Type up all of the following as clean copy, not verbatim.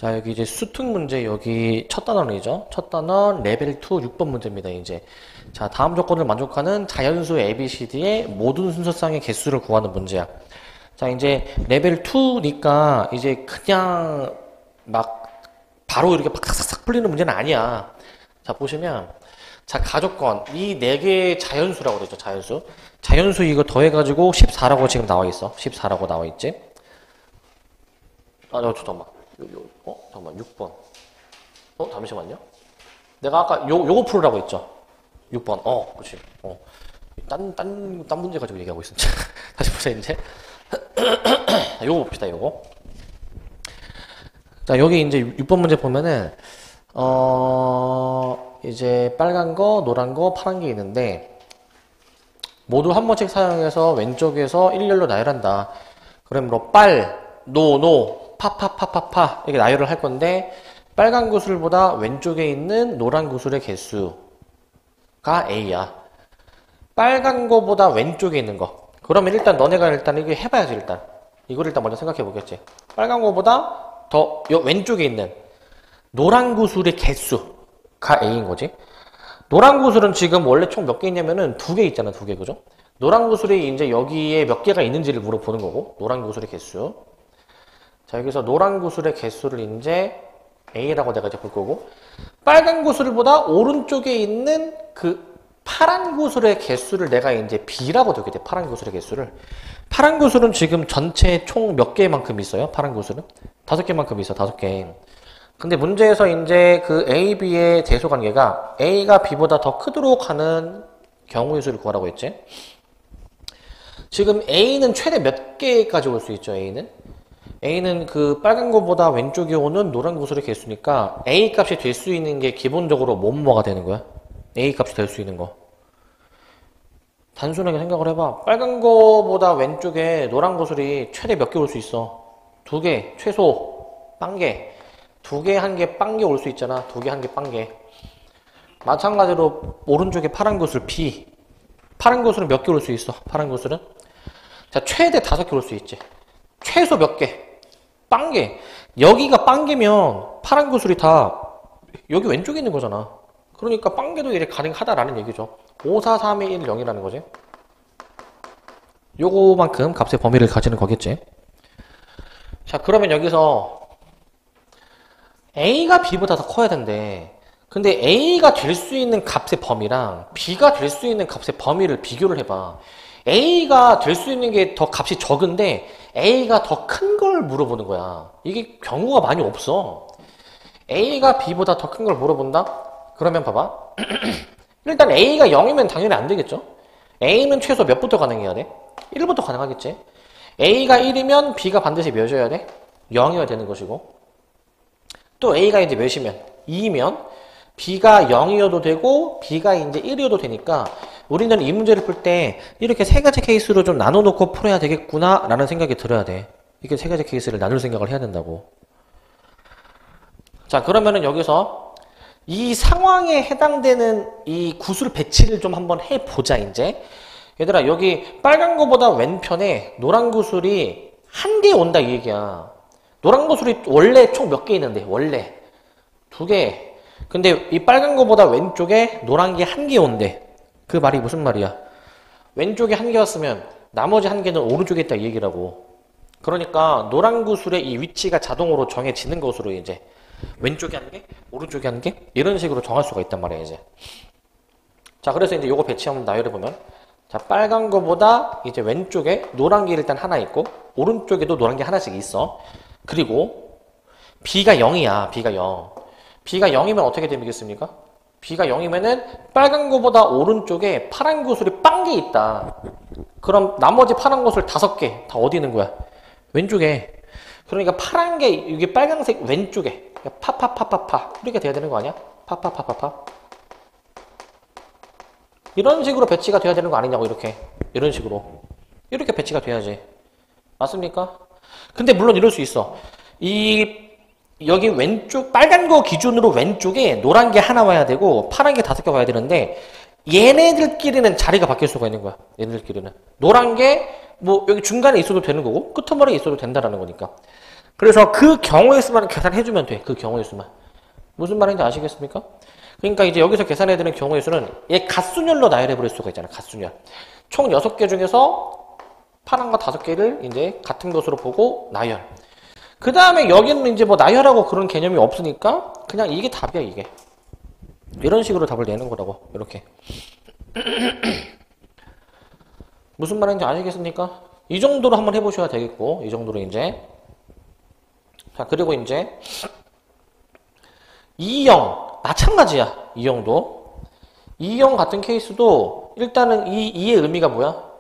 자, 여기 이제 수특 문제, 여기 첫 단원이죠. 첫 단원 레벨 2 6번 문제입니다, 이제. 자, 다음 조건을 만족하는 자연수 ABCD의 모든 순서상의 개수를 구하는 문제야. 자, 이제 레벨 2니까 이제 그냥 막 바로 이렇게 막 싹싹 풀리는 문제는 아니야. 자, 보시면 자, 가족권 이 네 개의 자연수라고 그러죠. 자연수. 자연수 이거 더해가지고 14라고 지금 나와 있어. 14라고 나와 있지. 아, 잠깐만. 잠깐만, 6번. 잠시만요. 내가 아까 요거 풀으라고 했죠? 6번. 그렇지. 딴 문제 가지고 얘기하고 있어. 다시 보세요, 이제. 요거 봅시다, 요거. 자, 여기 이제 6번 문제 보면은, 이제 빨간 거, 노란 거, 파란 게 있는데, 모두 한 번씩 사용해서 왼쪽에서 일렬로 나열한다. 그러므로 노, 파 이렇게 나열을 할 건데 빨간 구슬보다 왼쪽에 있는 노란 구슬의 개수가 A야. 빨간 거보다 왼쪽에 있는 거. 그러면 일단 너네가 일단 이거 해봐야지. 일단 이걸 일단 먼저 생각해 보겠지. 빨간 거보다 더 왼쪽에 있는 노란 구슬의 개수가 A인 거지. 노란 구슬은 지금 원래 총 몇 개 있냐면은 2개 있잖아. 2개, 그죠? 노란 구슬이 이제 여기에 몇 개가 있는지를 물어보는 거고, 노란 구슬의 개수. 자, 여기서 노란 구슬의 개수를 이제 A라고 내가 이제 볼 거고, 빨간 구슬보다 오른쪽에 있는 그 파란 구슬의 개수를 내가 이제 B라고 두게 돼. 파란 구슬의 개수를. 파란 구슬은 지금 전체 총 몇 개만큼 있어요? 파란 구슬은? 5개만큼 있어. 5개. 근데 문제에서 이제 그 A, B의 대소 관계가 A가 B보다 더 크도록 하는 경우의 수를 구하라고 했지. 지금 A는 최대 몇 개까지 올 수 있죠? A는 그 빨간 거보다 왼쪽에 오는 노란 구슬의 개수니까 A 값이 될 수 있는 게 기본적으로 뭐가 되는 거야? A 값이 될 수 있는 거. 단순하게 생각을 해봐. 빨간 거보다 왼쪽에 노란 구슬이 최대 몇 개 올 수 있어? 2개, 최소, 빵개. 2개, 1개, 빵개 올 수 있잖아. 2개, 1개, 빵개. 마찬가지로 오른쪽에 파란 구슬 B. 파란 구슬은 몇 개 올 수 있어? 파란 구슬은? 자, 최대 5개 올 수 있지. 최소 몇 개? 빵개. 여기가 빵개면 파란 구슬이 다 여기 왼쪽에 있는 거잖아. 그러니까 빵개도 이래 가능하다라는 얘기죠. 5, 4, 3의 1, 0이라는 거지. 요거만큼 값의 범위를 가지는 거겠지. 자, 그러면 여기서 A가 B보다 더 커야 된대. 근데 A가 될 수 있는 값의 범위랑 B가 될 수 있는 값의 범위를 비교를 해봐. A가 될 수 있는 게 더 값이 적은데 A가 더 큰 걸 물어보는 거야. 이게 경우가 많이 없어. A가 B보다 더 큰 걸 물어본다? 그러면 봐봐. 일단 A가 0이면 당연히 안 되겠죠? A는 최소 몇부터 가능해야 돼? 1부터 가능하겠지? A가 1이면 B가 반드시 몇이어야 돼? 0이어야 되는 것이고, 또 A가 이제 몇이면 2이면 B가 0이어도 되고 B가 이제 1이어도 되니까 우리는 이 문제를 풀 때 이렇게 세 가지 케이스로 좀 나눠놓고 풀어야 되겠구나 라는 생각이 들어야 돼. 이렇게 세 가지 케이스를 나눌 생각을 해야 된다고. 자, 그러면은 여기서 이 상황에 해당되는 이 구슬 배치를 좀 한번 해보자. 이제 얘들아, 여기 빨간 거보다 왼편에 노란 구슬이 1개 온다 이 얘기야. 노란 구슬이 원래 총 몇 개 있는데? 원래 2개. 근데 이 빨간 거보다 왼쪽에 노란 게 1개 온대. 그 말이 무슨 말이야? 왼쪽에 1개였으면 나머지 1개는 오른쪽에 있다 이 얘기라고. 그러니까 노란 구슬의 이 위치가 자동으로 정해지는 것으로 이제 왼쪽에 1개, 오른쪽에 1개 이런 식으로 정할 수가 있단 말이야 이제. 자, 그래서 이제 요거 배치 한번 나열해 보면, 자, 빨간 거보다 이제 왼쪽에 노란 게 일단 하나 있고 오른쪽에도 노란 게 하나씩 있어. 그리고 B가 0이야. B가 0. B가 0이면 어떻게 되겠습니까? B가 0이면은 빨간 거보다 오른쪽에 파란 구슬이 빵개 있다. 그럼 나머지 파란 구슬 5개 다 어디 있는 거야? 왼쪽에. 그러니까 파란 게 이게 빨간색 왼쪽에 파파파파파 이렇게 돼야 되는 거 아니야? 파파파파파 이런 식으로 배치가 돼야 되는 거 아니냐고. 이런 식으로 이렇게 배치가 돼야지. 맞습니까? 근데 물론 이럴 수 있어. 여기 왼쪽 빨간 거 기준으로 왼쪽에 노란 게 하나 와야 되고 파란 게 5개 와야 되는데 얘네들끼리는 자리가 바뀔 수가 있는 거야. 얘네들끼리는 노란 게 뭐 여기 중간에 있어도 되는 거고 끄트머리에 있어도 된다라는 거니까. 그래서 그 경우의 수만 계산해주면 돼. 그 경우의 수만. 무슨 말인지 아시겠습니까? 그러니까 이제 여기서 계산해야 되는 경우의 수는 얘 갓순열로 나열해버릴 수가 있잖아. 갓순열. 총 6개 중에서 파란 거 5개를 이제 같은 것으로 보고 나열. 그 다음에 여기는 이제 뭐 나열하고 그런 개념이 없으니까 그냥 이게 답이야, 이게. 이런 식으로 답을 내는 거라고. 이렇게. 무슨 말인지 아시겠습니까? 이 정도로 한번 해보셔야 되겠고, 이 정도로 이제. 자, 그리고 이제 2형 마찬가지야. 2형도 2형 같은 케이스도 일단은 이의 의미가 뭐야?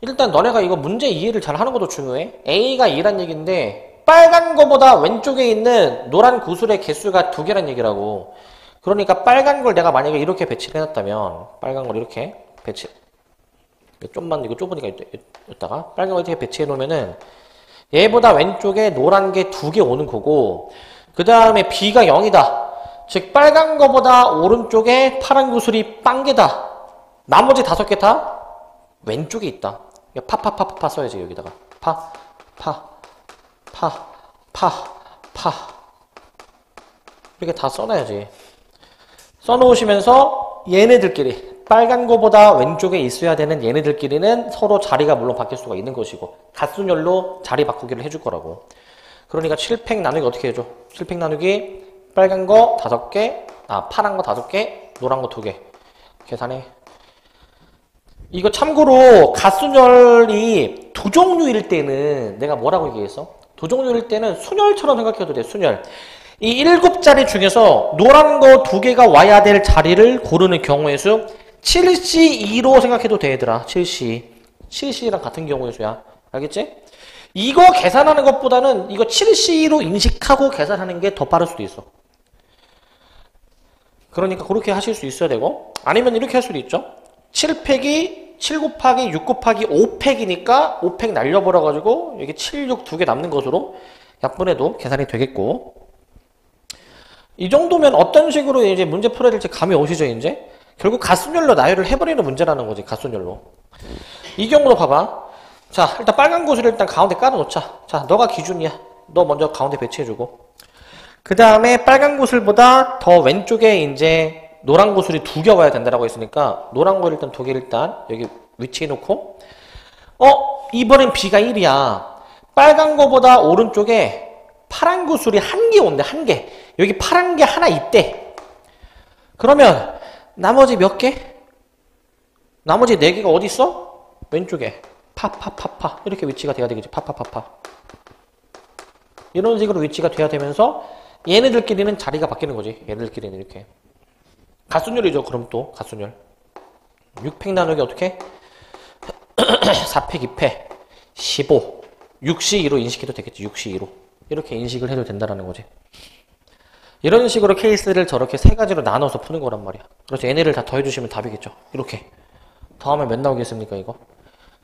일단 너네가 이거 문제 이해를 잘 하는 것도 중요해. A가 2란 얘기인데 빨간 거보다 왼쪽에 있는 노란 구슬의 개수가 2개란 얘기라고. 그러니까 빨간 걸 내가 만약에 이렇게 배치를 해놨다면 빨간 걸 이렇게 배치, 좀만 이거 좁으니까 이따가 빨간 걸 이렇게 배치해 놓으면은 얘보다 왼쪽에 노란 게 2개 오는 거고, 그 다음에 B가 0이다. 즉 빨간 거보다 오른쪽에 파란 구슬이 빵개다. 나머지 5개 다 왼쪽에 있다. 파파파파 써야지. 여기다가 파 이렇게 다 써놔야지. 써놓으시면서 얘네들끼리 빨간 거보다 왼쪽에 있어야 되는 얘네들끼리는 서로 자리가 물론 바뀔 수가 있는 것이고 갓순열로 자리 바꾸기를 해줄 거라고. 그러니까 7팩 나누기 어떻게 해줘? 7팩 나누기 빨간 거 5개, 파란 거 5개, 노란 거 2개. 계산해. 이거 참고로 갓순열이 두 종류일 때는 내가 뭐라고 얘기했어? 두 종류일 때는 순열처럼 생각해도 돼. 순열. 이 7자리 중에서 노란 거 2개가 와야 될 자리를 고르는 경우의 수 7C2로 생각해도 돼, 얘들아. 7C. 7C랑 같은 경우의 수야. 알겠지? 이거 계산하는 것보다는 이거 7C로 인식하고 계산하는 게 더 빠를 수도 있어. 그러니까 그렇게 하실 수 있어야 되고, 아니면 이렇게 할 수도 있죠. 7팩이 7 곱하기 6 곱하기 5팩이니까 5팩 날려버려가지고 여기 7, 6 2개 남는 것으로 약분해도 계산이 되겠고, 이 정도면 어떤 식으로 이제 문제 풀어야 될지 감이 오시죠, 이제? 결국 갓순열로 나열을 해버리는 문제라는 거지, 갓순열로. 이 경우로 봐봐. 자, 일단 빨간 구슬을 일단 가운데 깔아놓자. 자, 너가 기준이야. 너 먼저 가운데 배치해주고. 그 다음에 빨간 구슬보다 더 왼쪽에 이제 노란 구슬이 2개 와야 된다라고 했으니까 노란 거 일단 2개 일단 여기 위치해놓고, 이번엔 B가 1이야. 빨간 거보다 오른쪽에 파란 구슬이 1개 온대, 1개. 여기 파란 게 하나 있대. 그러면 나머지 몇 개? 나머지 4개가 어디 있어? 왼쪽에. 파파파파 이렇게 위치가 돼야 되겠지. 파파파파 이런 식으로 위치가 돼야 되면서 얘네들끼리는 자리가 바뀌는 거지. 얘네들끼리는 이렇게 갓순열이죠. 그럼 또 갓순열 6팩 나누기 어떻게? 4팩 2팩 15 6C2로 인식해도 되겠지. 6C2로 이렇게 인식을 해도 된다는 거지. 이런 식으로 케이스를 저렇게 3가지로 나눠서 푸는 거란 말이야. 그래서 얘네를 다 더해주시면 답이겠죠. 이렇게 더하면 몇 나오겠습니까? 이거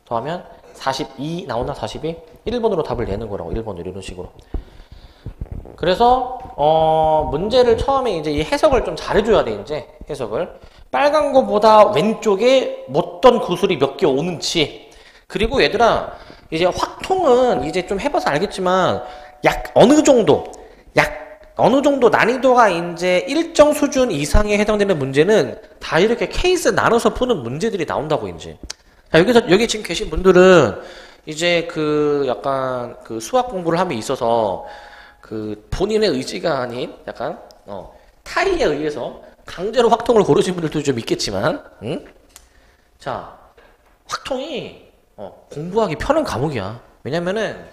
더하면 42 나오나? 42? 1번으로 답을 내는 거라고. 1번으로 이런 식으로. 그래서 문제를 처음에 이제 이 해석을 좀 잘해줘야 돼. 이제 해석을 빨간 거보다 왼쪽에 어떤 구슬이 몇 개 오는지, 그리고 얘들아 이제 확통은 이제 좀 해봐서 알겠지만 어느 정도 난이도가 이제 일정 수준 이상에 해당되는 문제는 다 이렇게 케이스 나눠서 푸는 문제들이 나온다고. 이제 자, 여기 지금 계신 분들은 이제 그 약간 그 수학 공부를 함에 있어서 그 본인의 의지가 아닌 약간 타의에 의해서 강제로 확통을 고르신 분들도 좀 있겠지만, 응? 자, 확통이 공부하기 편한 과목이야. 왜냐면은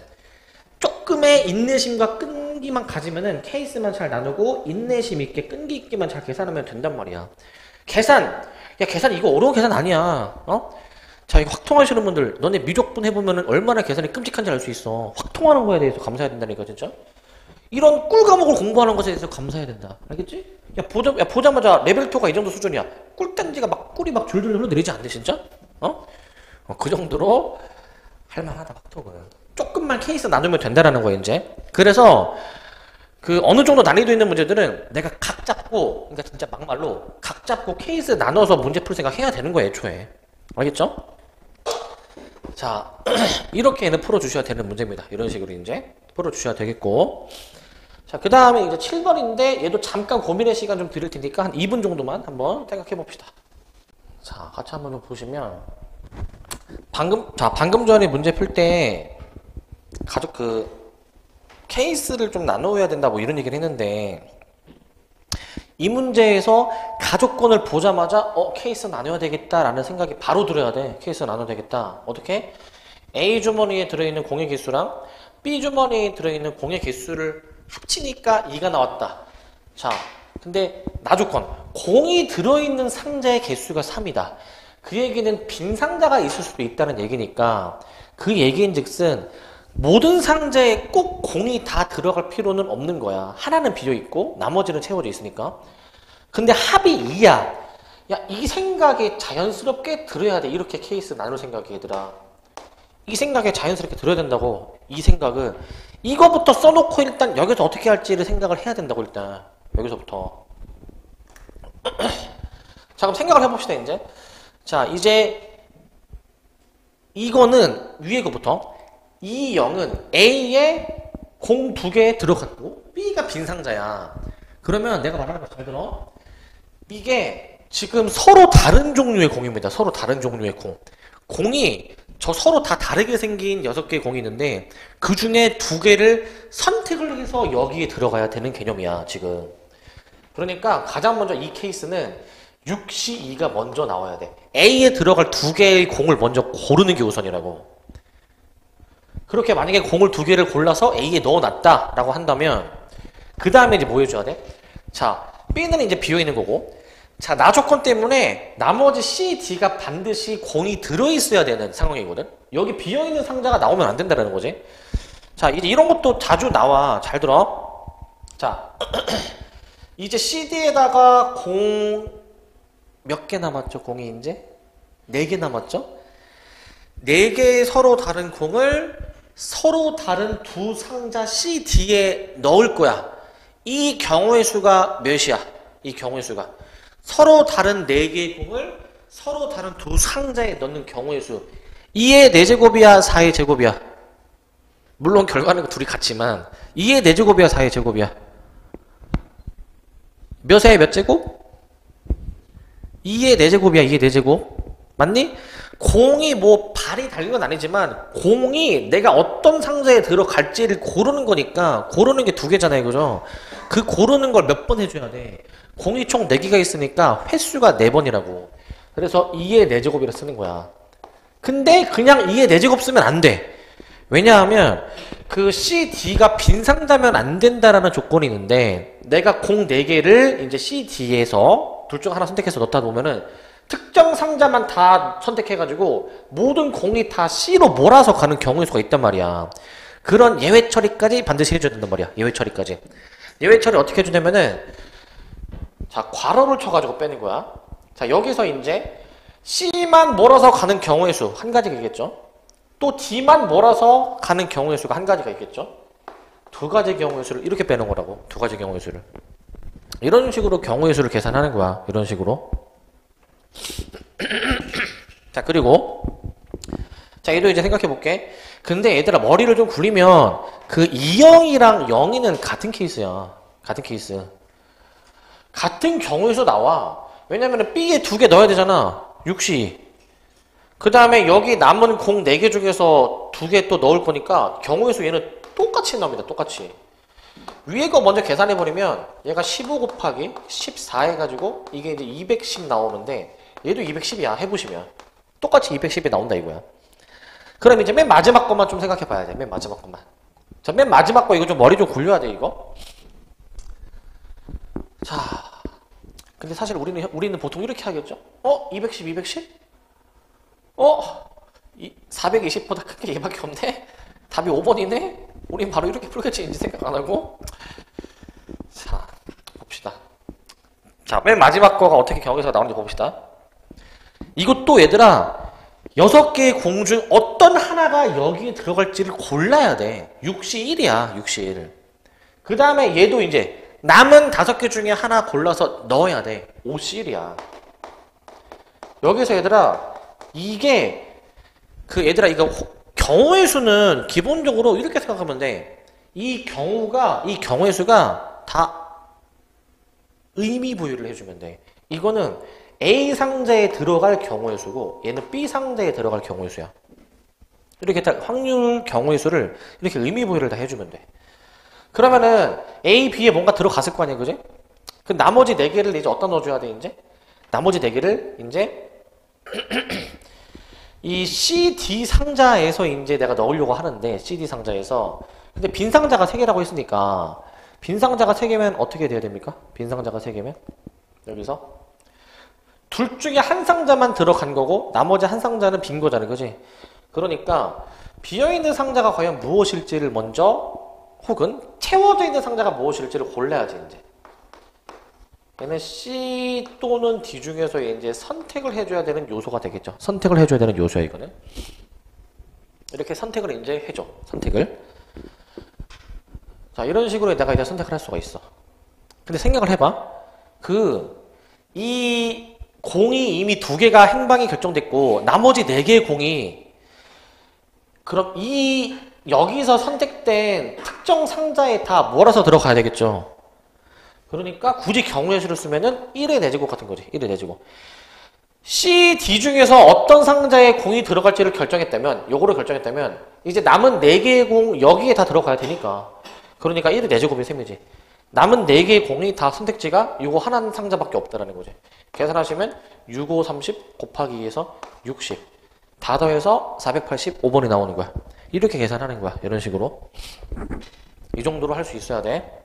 조금의 인내심과 끈기만 가지면은 케이스만 잘 나누고 인내심 있게 끈기 있게만 잘 계산하면 된단 말이야. 계산 이거 어려운 계산 아니야. 자, 이거 확통하시는 분들, 너네 미적분 해보면은 얼마나 계산이 끔찍한지 알 수 있어. 확통하는 거에 대해서 감사해야 된다니까, 진짜. 이런 꿀 과목을 공부하는 것에 대해서 감사해야 된다. 알겠지? 보자마자 레벨 2가 이 정도 수준이야. 꿀단지가 꿀이 막 줄줄 흘러내리지 않네, 진짜? 그 정도로 할만하다, 확통은. 조금만 케이스 나누면 된다라는 거야, 이제. 그래서, 어느 정도 난이도 있는 문제들은 내가 각 잡고, 그러니까 진짜 막말로 각 잡고 케이스 나눠서 문제 풀 생각 해야 되는 거야, 애초에. 알겠죠? 자, 이렇게는 풀어주셔야 되는 문제입니다. 이런 식으로 이제. 풀어주셔야 되겠고. 자, 그 다음에 이제 7번인데 얘도 잠깐 고민의 시간 좀 드릴 테니까 한 2분 정도만 한번 생각해 봅시다. 자, 같이 한번 좀 보시면 방금 전에 문제 풀 때 가족 케이스를 좀 나눠야 된다 뭐 이런 얘기를 했는데 이 문제에서 가족권을 보자마자 케이스 나눠야 되겠다라는 생각이 바로 들어야 돼. 케이스 나눠야 되겠다. 어떻게? A 주머니에 들어있는 공의 개수랑 B 주머니에 들어있는 공의 개수를 합치니까 2가 나왔다. 자, 근데 나조건 공이 들어있는 상자의 개수가 3이다. 그 얘기는 빈 상자가 있을 수도 있다는 얘기니까 그 얘기인즉슨 모든 상자에 꼭 공이 다 들어갈 필요는 없는 거야. 하나는 비어있고 나머지는 채워져 있으니까. 근데 합이 2야. 야, 이 생각에 자연스럽게 들어야 돼. 이렇게 케이스 나눌 생각이 얘들아. 이 생각에 자연스럽게 들어야 된다고. 이 생각을 이거부터 써놓고 일단 여기서 어떻게 할지를 생각을 해야 된다고. 일단 여기서부터. 자, 그럼 생각을 해봅시다. 이제 자, 이제 이거는 위에 거부터 이 0은 A에 공 2개 들어갔고 B가 빈 상자야. 그러면 내가 말하는 거 잘 들어. 이게 지금 서로 다른 종류의 공입니다. 서로 다른 종류의 공. 공이 저 서로 다 다르게 생긴 6개의 공이 있는데 그 중에 2개를 선택을 해서 여기에 들어가야 되는 개념이야 지금. 그러니까 가장 먼저 이 케이스는 6시 2가 먼저 나와야 돼. A에 들어갈 2개의 공을 먼저 고르는 게 우선이라고. 그렇게 만약에 공을 2개를 골라서 A에 넣어놨다 라고 한다면 그 다음에 이제 뭐 해줘야 돼? 자, B는 이제 비어있는 거고, 자, 나 조건 때문에 나머지 C, D가 반드시 공이 들어있어야 되는 상황이거든. 여기 비어있는 상자가 나오면 안 된다는 거지. 자, 이제 이런 것도 자주 나와. 잘 들어. 자, 이제 CD에다가 공 몇 개 남았죠? 공이 이제 4개 남았죠? 4개의 서로 다른 공을 서로 다른 두 상자 C, D에 넣을 거야. 이 경우의 수가 몇이야? 이 경우의 수가 서로 다른 4개의 공을 서로 다른 두 상자에 넣는 경우의 수 2의 4제곱이야? 4의 제곱이야? 물론 결과는 둘이 같지만 2의 4제곱이야? 4의 제곱이야? 몇의 몇 제곱? 2의 4제곱이야. 2의 4제곱 맞니? 공이 뭐 발이 달린 건 아니지만 공이 내가 어떤 상자에 들어갈지를 고르는 거니까 고르는 게 2개잖아요. 그죠? 그 고르는 걸 몇 번 해줘야 돼. 공이 총 4개가 있으니까 횟수가 4번이라고. 그래서 2의 4제곱이라 쓰는 거야. 근데 그냥 2의 4제곱 쓰면 안 돼. 왜냐하면 그 C, D가 빈 상자면 안 된다라는 조건이 있는데 내가 공 4개를 이제 C, D에서 둘 중 하나 선택해서 넣다 보면은 특정 상자만 다 선택해가지고 모든 공이 다 C로 몰아서 가는 경우의 수가 있단 말이야. 그런 예외 처리까지 반드시 해줘야 된단 말이야. 예외 처리까지. 예외 처리 어떻게 해주냐면은 자, 괄호를 쳐가지고 빼는 거야. 자, 여기서 이제 C만 몰아서 가는 경우의 수 한 가지가 있겠죠. 또 D만 몰아서 가는 경우의 수가 한 가지가 있겠죠. 2가지 경우의 수를 이렇게 빼는 거라고. 2가지 경우의 수를. 이런 식으로 경우의 수를 계산하는 거야. 이런 식으로. 자, 그리고 자, 얘도 이제 생각해 볼게. 근데 얘들아 머리를 좀 굴리면 그 2형이랑 0이는 같은 케이스야. 같은 케이스. 같은 경우의 수 나와. 왜냐면 B에 2개 넣어야 되잖아. 6시. 그 다음에 여기 남은 공 4개 중에서 2개 또 넣을 거니까 경우의 수 얘는 똑같이 나옵니다. 똑같이. 위에 거 먼저 계산해버리면 얘가 15 곱하기 14 해가지고 이게 이제 210 나오는데 얘도 210이야. 해보시면 똑같이 210이 나온다 이거야. 그럼 이제 맨 마지막 것만 좀 생각해봐야 돼. 맨 마지막 것만. 자, 맨 마지막 거 이거 좀 머리 좀 굴려야 돼 이거. 자, 근데 사실 우리는 보통 이렇게 하겠죠. 210, 210? 420보다 큰 게 얘밖에 없네? 답이 5번이네? 우린 바로 이렇게 풀겠지 인지 생각 안 하고. 자, 봅시다. 자, 맨 마지막 거가 어떻게 경우에서 나오는지 봅시다. 이것도 얘들아 6개의 공 중 어떤 하나가 여기에 들어갈지를 골라야 돼. 6시 1이야. 6시 1. 그 다음에 얘도 이제 남은 5개 중에 하나 골라서 넣어야 돼. 5시 1이야. 여기서 얘들아 이게 얘들아 이거 경우의 수는 기본적으로 이렇게 생각하면 돼. 이 경우의 수가 다 의미 부여를 해주면 돼. 이거는 A 상자에 들어갈 경우의 수고 얘는 B 상자에 들어갈 경우의 수야. 이렇게 딱 확률 경우의 수를 이렇게 의미 부여를 다 해주면 돼. 그러면은 A, B에 뭔가 들어갔을 거 아니야, 그지? 그 나머지 4개를 이제 어디다 넣어줘야 돼, 이제? 나머지 4개를 이제 이 C, D 상자에서 이제 내가 넣으려고 하는데 C, D 상자에서 근데 빈 상자가 3개라고 했으니까 빈 상자가 3개면 어떻게 돼야 됩니까? 빈 상자가 3개면 여기서 둘 중에 한 상자만 들어간 거고 나머지 한 상자는 빈 거잖아요, 그지? 그러니까 비어있는 상자가 과연 무엇일지를 먼저 혹은 채워져 있는 상자가 무엇일지를 골라야지 이제. 얘는 C 또는 D 중에서 이제 선택을 해줘야 되는 요소가 되겠죠. 선택을 해줘야 되는 요소야 이거는. 이렇게 선택을 이제 해줘. 선택을. 자 이런 식으로 내가 이제 선택을 할 수가 있어. 근데 생각을 해봐. 이 공이 이미 2개가 행방이 결정됐고 나머지 4개의 공이 그럼 여기서 선택된 특정 상자에 다 몰아서 들어가야 되겠죠. 그러니까 굳이 경우의 수를 쓰면은 1의 내제곱 같은 거지. 1의 내제곱. C, D 중에서 어떤 상자에 공이 들어갈지를 결정했다면 요거를 결정했다면 이제 남은 4개의 공 여기에 다 들어가야 되니까 그러니까 1의 내제곱이 셈이지. 남은 4개의 공이 다 선택지가 요거 하나 상자밖에 없다라는 거지. 계산하시면 65, 30 곱하기 2에서 60 다 더해서 485번이 나오는 거야. 이렇게 계산하는 거야. 이런 식으로. 이 정도로 할 수 있어야 돼.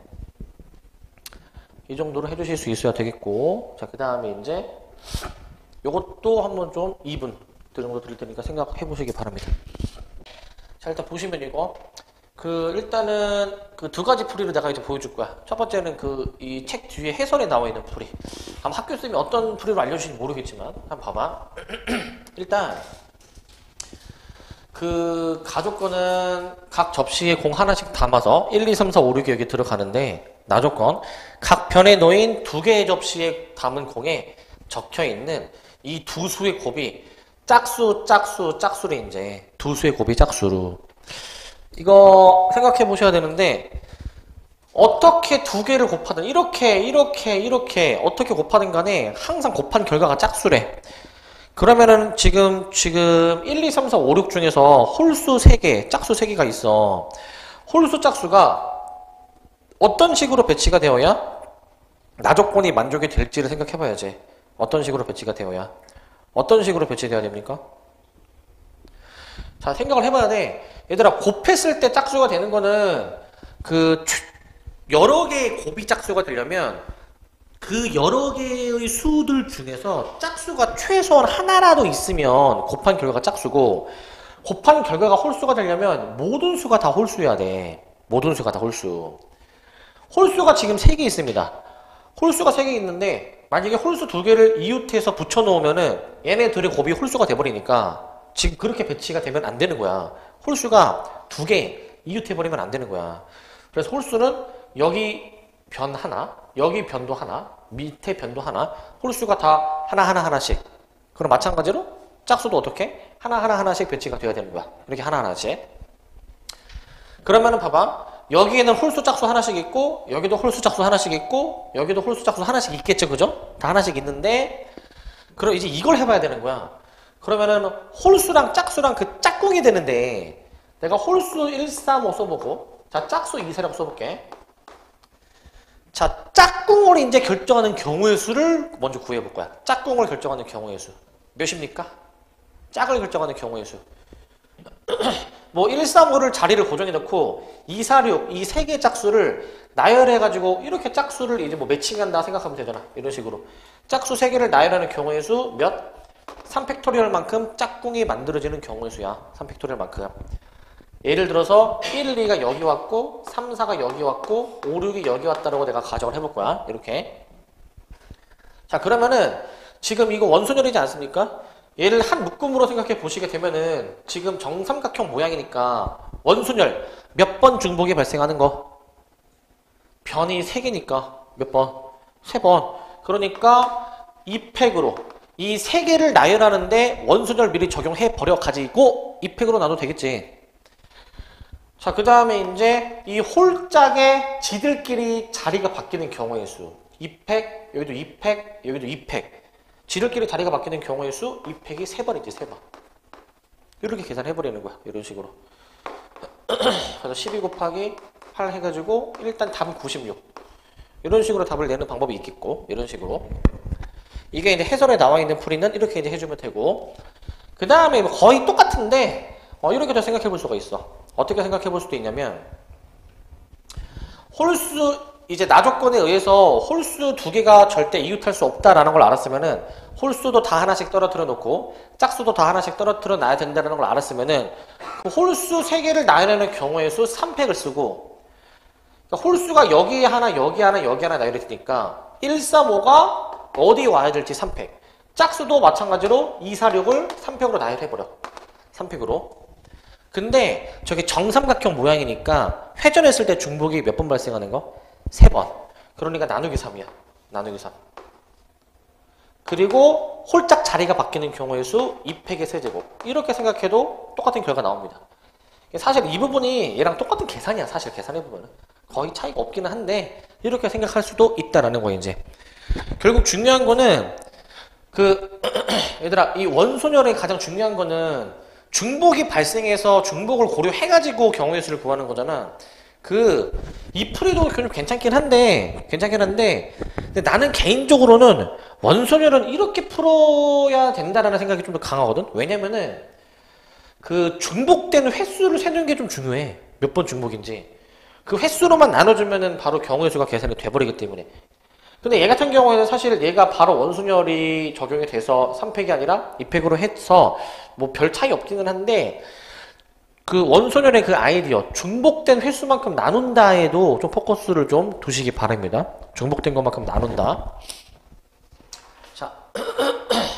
이 정도로 해주실 수 있어야 되겠고 자 그 다음에 이제 요것도 한번 좀 2분 정도 드릴 테니까 생각해 보시기 바랍니다. 자 일단 보시면 이거 일단은 그 2가지 풀이를 내가 이제 보여줄 거야. 첫 번째는 이 책 뒤에 해설에 나와 있는 풀이. 아마 학교 쌤이 어떤 풀이로 알려주실지 모르겠지만 한번 봐봐. 일단 가조건은 각 접시에 공 하나씩 담아서 1, 2, 3, 4, 5, 6이 여기 들어가는데 나조건 각 편에 놓인 2개의 접시에 담은 공에 적혀있는 이 2수의 곱이 짝수로 이제 2수의 곱이 짝수로 이거 생각해 보셔야 되는데 어떻게 2개를 곱하든 이렇게 어떻게 곱하든 간에 항상 곱한 결과가 짝수래. 그러면은 지금 1, 2, 3, 4, 5, 6 중에서 홀수 3개, 짝수 3개가 있어. 홀수 짝수가 어떤 식으로 배치가 되어야 나조건이 만족이 될지를 생각해 봐야지. 어떤 식으로 배치가 되어야. 어떤 식으로 배치되어야 됩니까? 자, 생각을 해봐야 돼. 얘들아, 곱했을 때 짝수가 되는 거는 여러 개의 곱이 짝수가 되려면 그 여러 개의 수들 중에서 짝수가 최소한 하나라도 있으면 곱한 결과가 짝수고 곱한 결과가 홀수가 되려면 모든 수가 다 홀수여야 돼. 모든 수가 다 홀수. 홀수가 지금 3개 있습니다. 홀수가 3개 있는데 만약에 홀수 2개를 이웃해서 붙여놓으면은 얘네들의 곱이 홀수가 돼버리니까 지금 그렇게 배치가 되면 안 되는 거야. 홀수가 2개 이웃해버리면 안 되는 거야. 그래서 홀수는 여기 변 하나, 여기 변도 하나, 밑에 변도 하나, 홀수가 다 하나씩. 그럼 마찬가지로 짝수도 어떻게? 하나씩 배치가 되어야 되는 거야. 이렇게 하나씩. 그러면은 봐봐. 여기에는 홀수 짝수 하나씩 있고, 여기도 홀수 짝수 하나씩 있고, 여기도 홀수 짝수 하나씩 있겠죠, 그죠? 다 하나씩 있는데, 그럼 이제 이걸 해봐야 되는 거야. 그러면은 홀수랑 짝수랑 그 짝꿍이 되는데, 내가 홀수 1, 3, 5 써보고, 자, 짝수 2, 4라고 써볼게. 자, 짝꿍을 이제 결정하는 경우의 수를 먼저 구해볼 거야. 짝꿍을 결정하는 경우의 수. 몇입니까? 짝을 결정하는 경우의 수. 뭐 1, 3, 5를 자리를 고정해 놓고 2, 4, 6 이 3개의 짝수를 나열해 가지고 이렇게 짝수를 이제 뭐 매칭한다 생각하면 되잖아. 이런 식으로. 짝수 3개를 나열하는 경우의 수 몇? 3팩토리얼만큼 짝꿍이 만들어지는 경우의 수야. 3팩토리얼만큼. 예를 들어서 1, 2가 여기 왔고 3, 4가 여기 왔고 5, 6이 여기 왔다라고 내가 가정을 해볼 거야. 이렇게. 자, 그러면은 지금 이거 원소열이지 않습니까? 얘를 한 묶음으로 생각해 보시게 되면은 지금 정삼각형 모양이니까 원순열 몇 번 중복이 발생하는 거? 변이 3개니까 몇 번? 3번. 그러니까 이 팩으로 이 3개를 나열하는데 원순열 미리 적용해 버려 가지고 이 팩으로 놔도 되겠지. 자, 그 다음에 이제 이 홀짝에 지들끼리 자리가 바뀌는 경우의 수. 2팩, 여기도 2팩, 여기도 2팩. 지들끼리 자리가 바뀌는 경우의 수, 2팩이 3번이지, 3번. 이렇게 계산해버리는 거야. 이런 식으로. 그래서 12 곱하기 8 해가지고 일단 답은 96. 이런 식으로 답을 내는 방법이 있겠고, 이런 식으로. 이게 이제 해설에 나와 있는 풀이는 이렇게 이제 해주면 되고, 그 다음에 거의 똑같은데, 이렇게 더 생각해 볼 수가 있어. 어떻게 생각해 볼 수도 있냐면, 홀수, 이제 나조건에 의해서 홀수 두 개가 절대 이웃할 수 없다라는 걸 알았으면은, 홀수도 다 하나씩 떨어뜨려 놓고, 짝수도 다 하나씩 떨어뜨려 놔야 된다는 걸 알았으면은, 그 홀수 세 개를 나열하는 경우의 수 3팩을 쓰고, 그러니까 홀수가 여기 하나, 여기 하나, 여기 하나 나열이 되니까, 1, 3, 5가 어디에 와야 될지 3팩. 짝수도 마찬가지로 2, 4, 6을 3팩으로 나열해버려. 3팩으로. 근데 저게 정삼각형 모양이니까 회전했을 때 중복이 몇 번 발생하는 거? 3번. 그러니까 나누기 3이야. 나누기 3. 그리고 홀짝 자리가 바뀌는 경우의 수 2팩의 세제곱. 이렇게 생각해도 똑같은 결과 나옵니다. 사실 이 부분이 얘랑 똑같은 계산이야. 사실 계산해보면 거의 차이가 없기는 한데 이렇게 생각할 수도 있다라는 거예요. 이제 결국 중요한 거는 얘들아, 이 원소열의 가장 중요한 거는 중복이 발생해서 중복을 고려해가지고 경우의 수를 구하는 거잖아. 이 풀이도 좀 괜찮긴 한데, 근데 나는 개인적으로는 원소열은 이렇게 풀어야 된다라는 생각이 좀 더 강하거든? 왜냐면은, 중복된 횟수를 세는 게 좀 중요해. 몇 번 중복인지. 그 횟수로만 나눠주면은 바로 경우의 수가 계산이 돼버리기 때문에. 근데 얘 같은 경우에는 사실 얘가 바로 원순열이 적용이 돼서 3팩이 아니라 2팩으로 해서 뭐 별 차이 없기는 한데 그 원순열의 그 아이디어 중복된 횟수만큼 나눈다에도 좀 포커스를 좀 두시기 바랍니다. 중복된 것만큼 나눈다. 자,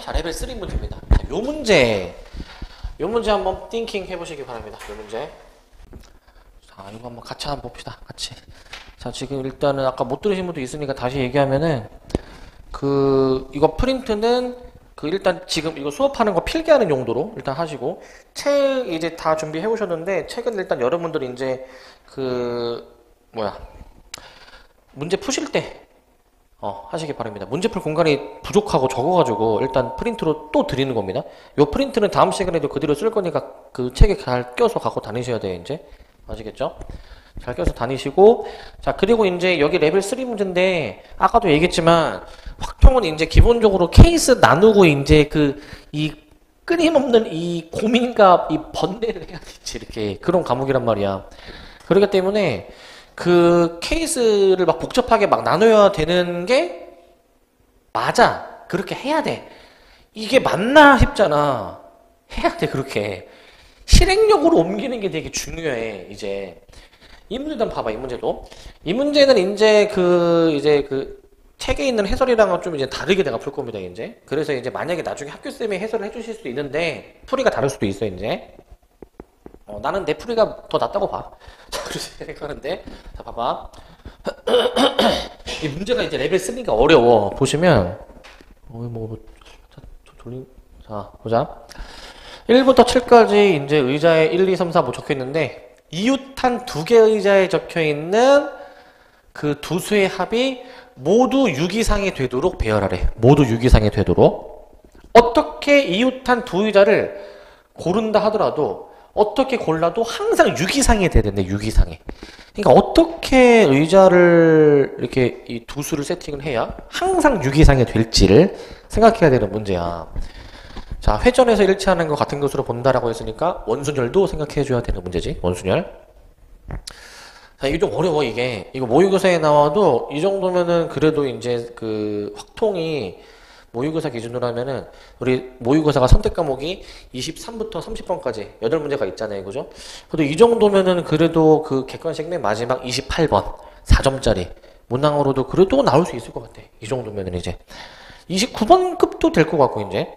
자 레벨 3 문제입니다. 자, 요 문제 한번 띵킹 해보시기 바랍니다. 요 문제. 자, 이거 한번 같이 한번 봅시다. 같이. 자, 지금 일단은 아까 못 들으신 분도 있으니까 다시 얘기하면은 이거 프린트는 일단 지금 이거 수업하는 거 필기하는 용도로 일단 하시고 책 이제 다 준비해 오셨는데 책은 일단 여러분들이 이제 문제 푸실 때 하시기 바랍니다. 문제 풀 공간이 부족하고 적어가지고 일단 프린트로 또 드리는 겁니다. 요 프린트는 다음 시간에도 그대로 쓸 거니까 그 책에 잘 껴서 갖고 다니셔야 돼요. 이제 아시겠죠? 잘 껴서 다니시고, 자, 그리고 이제 여기 레벨 3 문제인데, 아까도 얘기했지만, 확통은 이제 기본적으로 케이스 나누고 이제 이 끊임없는 이 고민과 이 번뇌를 해야 되지, 이렇게. 그런 과목이란 말이야. 그렇기 때문에, 케이스를 막 복잡하게 막 나눠야 되는 게, 맞아. 그렇게 해야 돼. 이게 맞나 싶잖아. 해야 돼, 그렇게. 실행력으로 옮기는 게 되게 중요해, 이제. 이 문제도 한번 봐봐, 이 문제도. 이 문제는 이제 책에 있는 해설이랑은 좀 이제 다르게 내가 풀 겁니다, 이제. 그래서 이제 만약에 나중에 학교쌤이 해설을 해주실 수도 있는데, 풀이가 다를 수도 있어, 이제. 나는 내 풀이가 더 낫다고 봐. 자, 그래서 생각하는데. 자, 봐봐. 이 문제가 이제 레벨 3가 어려워. 보시면, 자, 보자. 1부터 7까지 이제 의자에 1, 2, 3, 4 뭐 적혀 있는데, 이웃한 두 개의 의자에 적혀있는 그 두 수의 합이 모두 6 이상이 되도록 배열하래. 모두 6 이상이 되도록. 어떻게 이웃한 두 의자를 고른다 하더라도 어떻게 골라도 항상 6 이상이 돼야 된대. 6 이상이. 그러니까 어떻게 의자를 이렇게 이 두 수를 세팅을 해야 항상 6 이상이 될지를 생각해야 되는 문제야. 자, 회전에서 일치하는 것 같은 것으로 본다라고 했으니까 원순열도 생각해줘야 되는 문제지. 원순열. 자, 이게 좀 어려워, 이게. 이거 모의고사에 나와도 이 정도면은 그래도 이제 확통이 모의고사 기준으로 하면은 우리 모의고사가 선택 과목이 23부터 30번까지 8문제가 있잖아요. 그죠? 그래도 이 정도면은 그래도 객관식 맨 마지막 28번 4점짜리 문항으로도 그래도 나올 수 있을 것 같아. 이 정도면은 이제 29번급도 될 것 같고 이제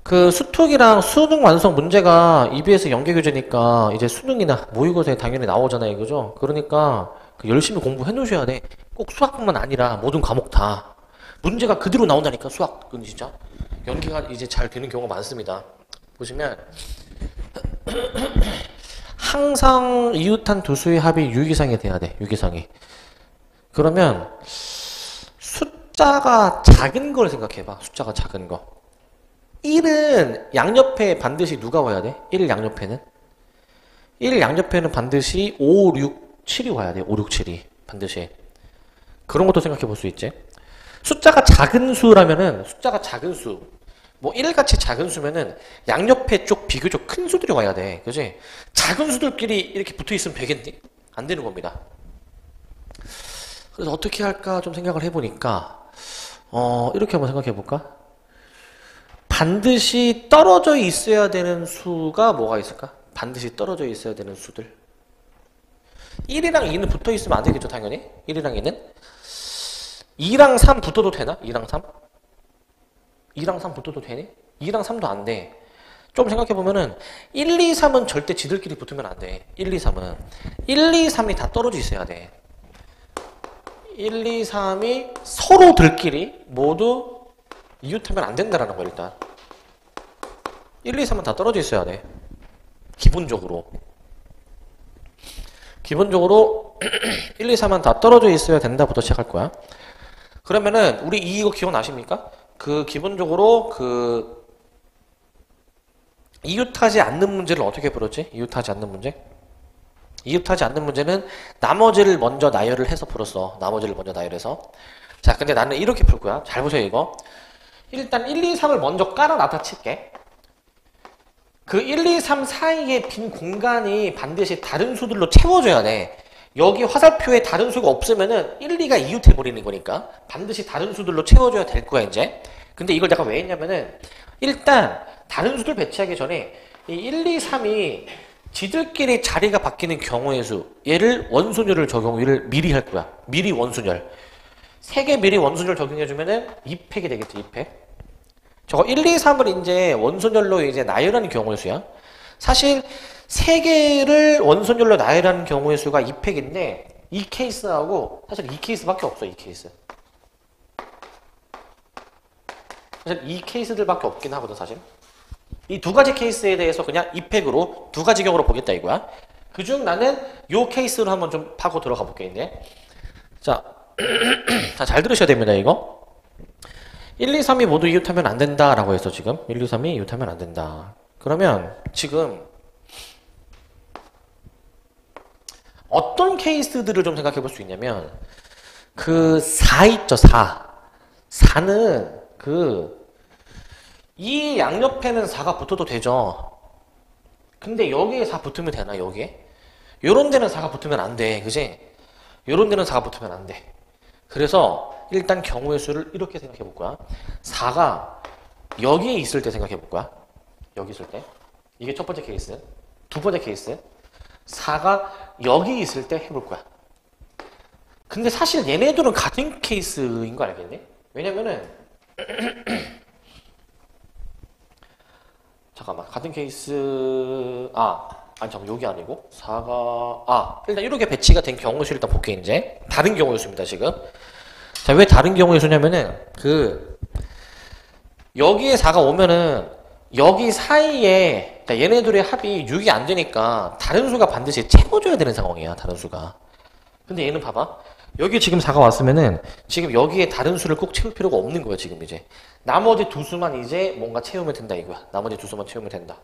수특이랑 수능 완성 문제가 EBS 연계 교재니까 이제 수능이나 모의고사에 당연히 나오잖아요. 그죠? 그러니까 열심히 공부해 놓으셔야 돼. 꼭 수학뿐만 아니라 모든 과목 다. 문제가 그대로 나온다니까, 수학은 진짜. 연계가 이제 잘 되는 경우가 많습니다. 보시면, 항상 이웃한 두 수의 합이 6 이상이 돼야 돼. 6 이상이. 그러면 숫자가 작은 걸 생각해봐. 숫자가 작은 거. 1은 양옆에 반드시 누가 와야 돼? 1 양옆에는? 1 양옆에는 반드시 5, 6, 7이 와야 돼. 5, 6, 7이. 반드시. 그런 것도 생각해 볼 수 있지. 숫자가 작은 수라면은, 숫자가 작은 수. 뭐 1같이 작은 수면은 양옆에 쪽 비교적 큰 수들이 와야 돼. 그지? 작은 수들끼리 이렇게 붙어 있으면 되겠니? 안 되는 겁니다. 그래서 어떻게 할까 좀 생각을 해보니까, 이렇게 한번 생각해 볼까? 반드시 떨어져 있어야 되는 수가 뭐가 있을까? 반드시 떨어져 있어야 되는 수들. 1이랑 2는 붙어 있으면 안 되겠죠, 당연히? 1이랑 2는? 2랑 3 붙어도 되나? 2랑 3? 2랑 3 붙어도 되니? 2랑 3도 안 돼. 좀 생각해보면은 1, 2, 3은 절대 지들끼리 붙으면 안 돼. 1, 2, 3은. 1, 2, 3이 다 떨어져 있어야 돼. 1, 2, 3이 서로들끼리 모두 이웃하면 안 된다라는 거야, 일단. 1, 2, 3은 다 떨어져 있어야 돼. 기본적으로. 기본적으로 1, 2, 3은 다 떨어져 있어야 된다부터 시작할 거야. 그러면은 우리 이거 기억나십니까? 그 기본적으로 그 이웃하지 않는 문제를 어떻게 풀었지? 이웃하지 않는 문제? 이웃하지 않는 문제는 나머지를 먼저 나열을 해서 풀었어. 나머지를 먼저 나열해서. 자, 근데 나는 이렇게 풀 거야. 잘 보세요, 이거. 일단 1, 2, 3을 먼저 깔아놨다 칠게. 그 1, 2, 3 사이에 빈 공간이 반드시 다른 수들로 채워져야 돼. 여기 화살표에 다른 수가 없으면은 1, 2가 이웃해버리는 거니까 반드시 다른 수들로 채워줘야 될 거야, 이제. 근데 이걸 내가 왜 했냐면은 일단 다른 수들 배치하기 전에 이 1, 2, 3이 지들끼리 자리가 바뀌는 경우의 수, 얘를 원순열을 적용을 미리 할 거야. 미리 원순열. 3개 미리 원순열 적용해주면은 2팩이 되겠지, 2팩. 저거 1, 2, 3을 이제 원순열로 이제 나열하는 경우의 수야. 사실 3개를 원순열로 나열하는 경우의 수가 2팩인데 이 케이스하고 사실 이 케이스밖에 없어, 이 케이스. 사실 이 케이스들밖에 없긴 하거든, 사실. 이 두 가지 케이스에 대해서 그냥 2팩으로 두 가지 경우로 보겠다 이거야. 그중 나는 요 케이스로 한번 좀 파고 들어가 볼게, 이제. 자, 자, 잘 들으셔야 됩니다, 이거. 1, 2, 3이 모두 이웃하면 안 된다라고 해서 지금 1, 2, 3이 이웃하면 안 된다. 그러면 지금 어떤 케이스들을 좀 생각해 볼 수 있냐면 그 4 있죠, 4. 4는 이 양옆에는 4가 붙어도 되죠. 근데 여기에 4 붙으면 되나, 여기에? 요런 데는 4가 붙으면 안 돼, 그지? 요런 데는 4가 붙으면 안 돼. 그래서 일단 경우의 수를 이렇게 생각해 볼 거야. 4가 여기에 있을 때 생각해 볼 거야. 여기 있을 때. 이게 첫 번째 케이스. 두 번째 케이스. 4가 여기 있을 때 해볼 거야. 근데 사실 얘네들은 같은 케이스인 거 알겠니? 왜냐면은 잠깐만, 같은 케이스, 아니, 잠깐만, 여기 아니고, 4가, 일단 이렇게 배치가 된 경우의 수를 일단 볼게, 이제. 다른 경우의 수입니다, 지금. 자, 왜 다른 경우의 수냐면은, 여기에 4가 오면은, 여기 사이에, 얘네들의 합이 6이 안 되니까, 다른 수가 반드시 채워줘야 되는 상황이야, 다른 수가. 근데 얘는 봐봐. 여기 지금 4가 왔으면은, 지금 여기에 다른 수를 꼭 채울 필요가 없는 거야, 지금 이제. 나머지 두 수만 이제 뭔가 채우면 된다 이거야. 나머지 두 수만 채우면 된다.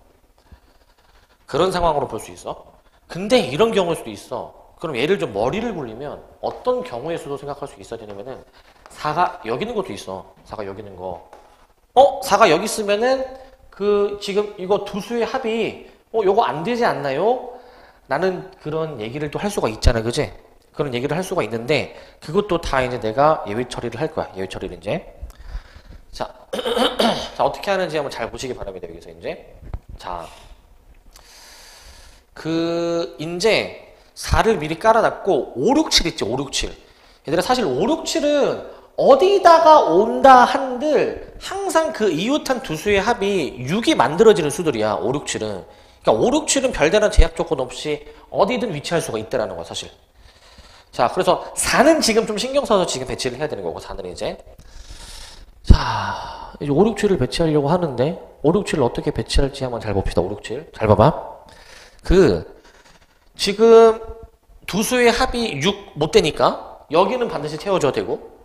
그런 상황으로 볼 수 있어. 근데 이런 경우일 수도 있어. 그럼 얘를 좀 머리를 굴리면 어떤 경우의 수도 생각할 수 있어야 되냐면은 4가 여기 있는 것도 있어. 4가 여기 있는 거. 4가 여기 있으면은 지금 이거 두 수의 합이 요거 안 되지 않나요? 나는 그런 얘기를 또 할 수가 있잖아, 그지? 그런 얘기를 할 수가 있는데 그것도 다 이제 내가 예외 처리를 할 거야. 예외 처리를 이제. 자, 자, 어떻게 하는지 한번 잘 보시기 바랍니다, 여기서 이제. 자, 이제 4를 미리 깔아놨고, 5, 6, 7 있지, 5, 6, 7. 얘들아, 사실 5, 6, 7은 어디다가 온다 한들 항상 그 이웃한 두 수의 합이 6이 만들어지는 수들이야, 5, 6, 7은. 그러니까 5, 6, 7은 별다른 제약 조건 없이 어디든 위치할 수가 있다라는 거야, 사실. 자, 그래서 4는 지금 좀 신경 써서 지금 배치를 해야 되는 거고, 4는 이제. 자, 이제 5, 6, 7을 배치하려고 하는데 5, 6, 7을 어떻게 배치할지 한번 잘 봅시다. 5, 6, 7. 잘 봐봐. 지금 두 수의 합이 6 못 되니까 여기는 반드시 채워줘야 되고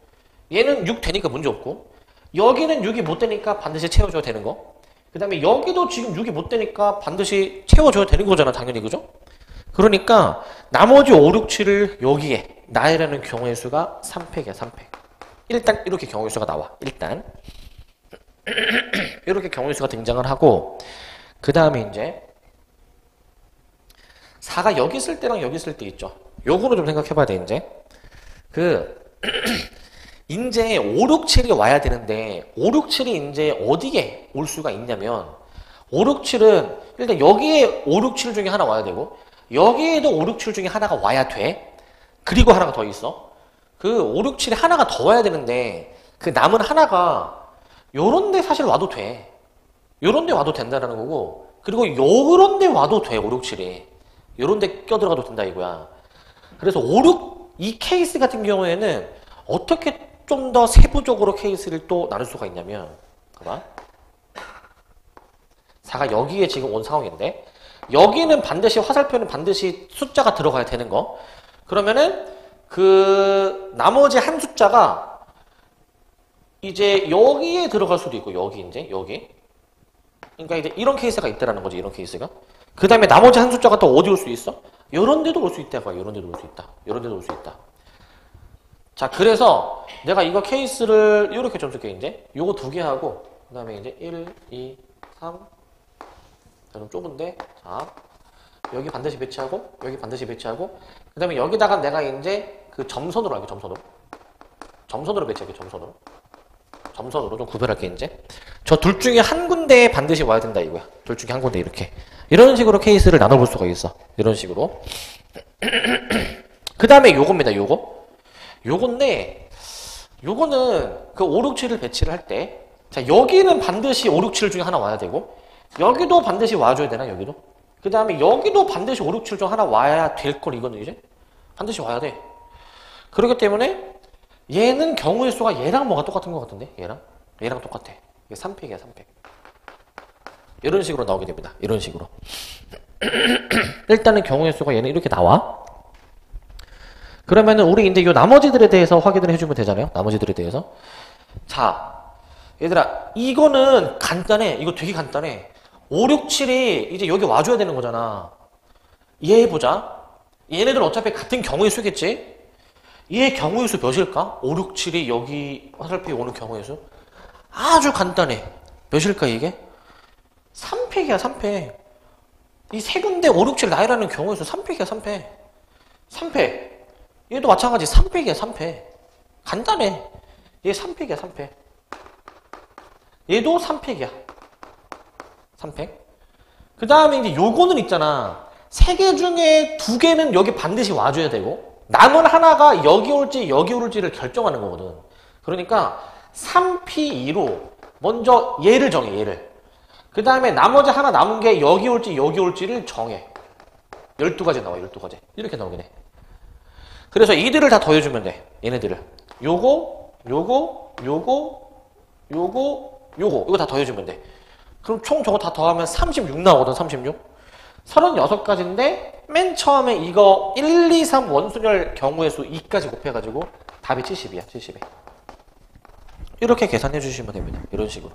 얘는 6 되니까 문제 없고 여기는 6이 못 되니까 반드시 채워줘야 되는 거. 그 다음에 여기도 지금 6이 못 되니까 반드시 채워줘야 되는 거잖아. 당연히. 그죠? 그러니까 나머지 5, 6, 7을 여기에 나열하는 경우의 수가 3팩이야. 3팩. 일단 이렇게 경우의 수가 나와. 일단 이렇게 경우의 수가 등장을 하고 그 다음에 이제 4가 여기 있을 때랑 여기 있을 때 있죠. 요거는 좀 생각해 봐야 돼. 이제 5, 6, 7이 와야 되는데 5, 6, 7이 이제 어디에 올 수가 있냐면 5, 6, 7은 일단 여기에 5, 6, 7 중에 하나 와야 되고 여기에도 5, 6, 7 중에 하나가 와야 돼. 그리고 하나가 더 있어. 그 5, 6, 7에 하나가 더 와야 되는데 그 남은 하나가 요런 데 사실 와도 돼. 요런 데 와도 된다라는 거고 그리고 요런 데 와도 돼. 5, 6, 7이. 요런 데 껴들어가도 된다 이거야. 그래서 5, 6, 이 케이스 같은 경우에는 어떻게 좀 더 세부적으로 케이스를 또 나눌 수가 있냐면 봐봐. 4가 여기에 지금 온 상황인데 여기는 반드시 화살표는 반드시 숫자가 들어가야 되는 거. 그러면은 그 나머지 한 숫자가 이제 여기에 들어갈 수도 있고 여기 이제 여기. 그러니까 이제 이런 케이스가 있다라는 거지. 이런 케이스가. 그 다음에 나머지 한 숫자가 또 어디 올 수 있어? 요런 데도 올 수 있다고. 요런 데도 올 수 있다. 요런 데도 올 수 있다. 자, 그래서 내가 이거 케이스를 이렇게 좀 쓸게, 이제. 요거 두 개 하고, 그 다음에 이제 1, 2, 3. 자, 좀 좁은데. 자, 여기 반드시 배치하고, 여기 반드시 배치하고, 그 다음에 여기다가 내가 이제 그 점선으로 할게, 점선으로. 점선으로 배치할게, 점선으로. 점선으로 좀 구별할게, 이제. 저 둘 중에 한 군데에 반드시 와야 된다, 이거야. 둘 중에 한 군데, 이렇게. 이런 식으로 케이스를 나눠볼 수가 있어. 이런 식으로. 그 다음에 요겁니다, 요거. 요건데, 요거는 그 5, 6, 7을 배치를 할 때, 자, 여기는 반드시 5, 6, 7 중에 하나 와야 되고, 여기도 반드시 와줘야 되나, 여기도? 그 다음에 여기도 반드시 5, 6, 7 중 하나 와야 될 걸, 이거는 이제? 반드시 와야 돼. 그렇기 때문에, 얘는 경우의 수가 얘랑 뭐가 똑같은 것 같은데? 얘랑 똑같아. 이게 3팩이야, 3팩. 이런 식으로 나오게 됩니다. 이런 식으로. 일단은 경우의 수가 얘는 이렇게 나와. 그러면은 우리 이제 요 나머지들에 대해서 확인을 해주면 되잖아요. 나머지들에 대해서. 자, 얘들아, 이거는 간단해. 이거 되게 간단해. 5, 6, 7이 이제 여기 와줘야 되는 거잖아. 이해해보자. 얘네들 어차피 같은 경우의 수겠지? 얘 경우의 수 몇일까? 5, 6, 7이 여기 화살표에 오는 경우의 수? 아주 간단해. 몇일까, 이게? 3팩이야, 3팩. 이 세 군데 5, 6, 7 나열하는 경우의 수 3팩이야, 3팩. 3팩. 얘도 마찬가지 3팩이야, 3팩. 간단해. 얘 3팩이야, 3팩. 얘도 3팩이야. 3팩. 그 다음에 이제 요거는 있잖아. 3개 중에 2개는 여기 반드시 와줘야 되고, 남은 하나가 여기 올지 여기 올지를 결정하는 거거든. 그러니까 3P2로 먼저 얘를 정해, 얘를. 그 다음에 나머지 하나 남은 게 여기 올지 여기 올지를 정해. 12가지 나와, 12가지. 이렇게 나오긴 해. 그래서 이들을 다 더해주면 돼. 얘네들을. 요거 이거 다 더해주면 돼. 그럼 총 저거 다 더하면 36 나오거든, 36. 36가지인데 맨 처음에 이거 1, 2, 3 원순열 경우의 수 2까지 곱해가지고 답이 70이야, 70에. 이렇게 계산해 주시면 됩니다. 이런 식으로.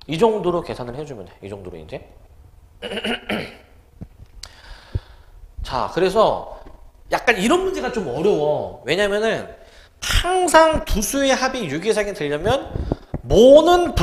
이 정도로 계산을 해주면 돼. 이 정도로 이제. 자, 그래서 약간 이런 문제가 좀 어려워. 왜냐면은 항상 두 수의 합이 6 이상이 되려면 뭐는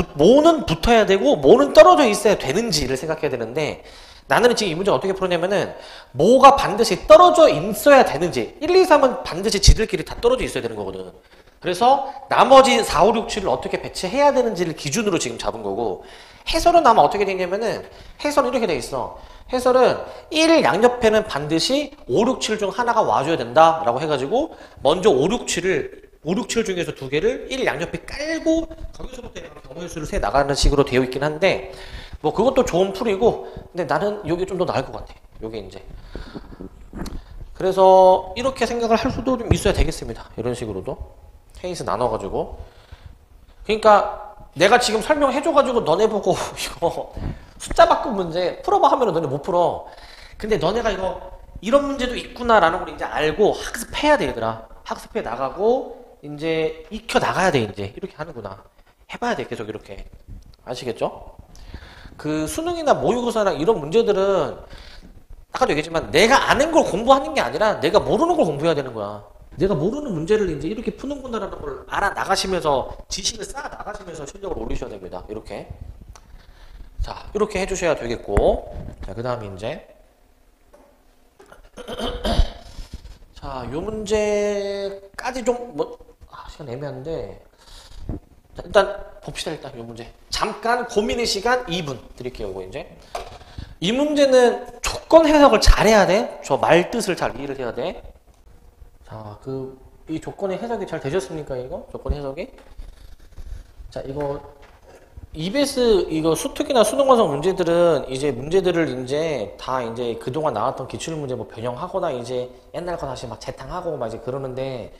붙어야 되고 뭐는 떨어져 있어야 되는지를 생각해야 되는데 나는 지금 이 문제를 어떻게 풀었냐면은 뭐가 반드시 떨어져 있어야 되는지 1, 2, 3은 반드시 지들끼리 다 떨어져 있어야 되는 거거든. 그래서 나머지 4, 5, 6, 7을 어떻게 배치해야 되는지를 기준으로 지금 잡은 거고 해설은 아마 어떻게 되냐면은 해설은 이렇게 돼 있어. 해설은 1 양옆에는 반드시 5, 6, 7 중 하나가 와줘야 된다라고 해가지고 먼저 5, 6, 7 중에서 두 개를 1 양옆에 깔고 거기서부터 경우의 수를 세 나가는 식으로 되어 있긴 한데 뭐 그것도 좋은 풀이고 근데 나는 이게 좀 더 나을 것 같아. 이게 이제 그래서 이렇게 생각을 할 수도 좀 있어야 되겠습니다. 이런 식으로도 케이스 나눠가지고 그러니까 내가 지금 설명해줘가지고 너네 보고 이거 숫자 바꾼 문제 풀어봐 하면은 너네 못 풀어. 근데 너네가 이런 문제도 있구나라는 걸 이제 알고 학습해야 돼, 얘들아. 학습해 나가고 이제 익혀 나가야 돼, 이제. 이렇게 하는구나. 해봐야 돼, 계속 이렇게. 아시겠죠? 그 수능이나 모의고사랑 이런 문제들은 아까도 얘기했지만 내가 아는 걸 공부하는 게 아니라 내가 모르는 걸 공부해야 되는 거야. 내가 모르는 문제를 이제 이렇게 푸는구나라는 걸 알아 나가시면서 지식을 쌓아 나가시면서 실력을 올리셔야 됩니다. 이렇게. 자, 이렇게 해주셔야 되겠고. 자, 그 다음에 이제. 자, 요 문제까지 좀, 시간 애매한데. 자, 일단, 봅시다, 일단, 요 문제. 잠깐 고민의 시간 2분 드릴게요, 이거 이제. 이 문제는 조건 해석을 잘해야 돼. 저 말 뜻을 잘 이해를 해야 돼. 자, 이 조건의 해석이 잘 되셨습니까, 이거? 조건 해석이? 자, EBS, 수특이나 수능 완성 문제들은 이제 문제들을 이제 다 이제 그동안 나왔던 기출문제 뭐 변형하거나 이제 옛날 거 다시 막 재탕하고 막 이제 그러는데